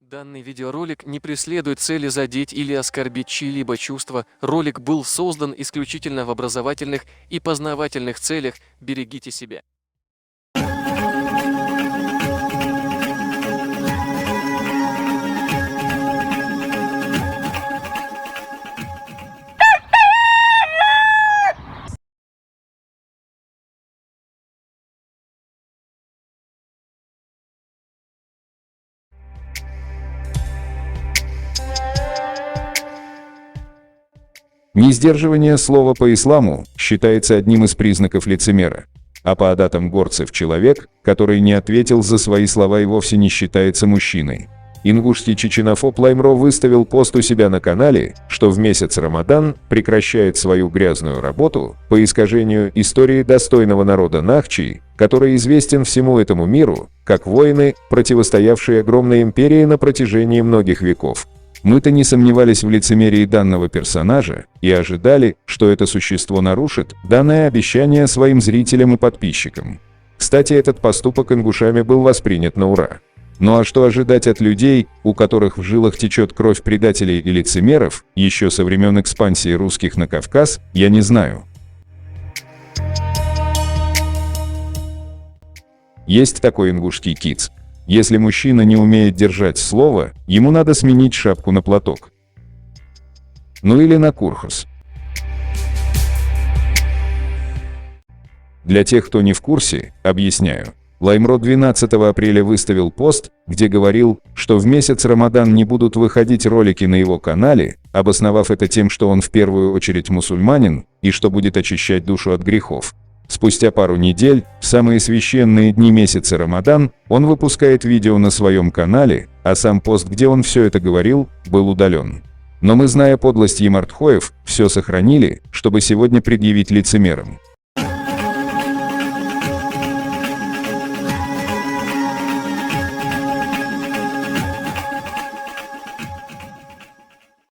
Данный видеоролик не преследует цели задеть или оскорбить чьи-либо чувства. Ролик был создан исключительно в образовательных и познавательных целях. Берегите себя. Несдерживание слова по исламу считается одним из признаков лицемера, а по адатам горцев человек, который не ответил за свои слова и вовсе не считается мужчиной. Ингушский чеченофоб Лаймро выставил пост у себя на канале, что в месяц Рамадан прекращает свою грязную работу по искажению истории достойного народа Нахчи, который известен всему этому миру, как воины, противостоявшие огромной империи на протяжении многих веков. Мы-то не сомневались в лицемерии данного персонажа и ожидали, что это существо нарушит данное обещание своим зрителям и подписчикам. Кстати, этот поступок ингушами был воспринят на ура. Ну а что ожидать от людей, у которых в жилах течет кровь предателей и лицемеров, еще со времен экспансии русских на Кавказ, я не знаю. Есть такой ингушский киц. Если мужчина не умеет держать слово, ему надо сменить шапку на платок. Ну или на курхус. Для тех, кто не в курсе, объясняю. Лаймро 12 апреля выставил пост, где говорил, что в месяц Рамадан не будут выходить ролики на его канале, обосновав это тем, что он в первую очередь мусульманин и что будет очищать душу от грехов. Спустя пару недель, в самые священные дни месяца Рамадан, он выпускает видео на своем канале, а сам пост, где он все это говорил, был удален. Но мы, зная подлость Емартхоев, все сохранили, чтобы сегодня предъявить лицемерам.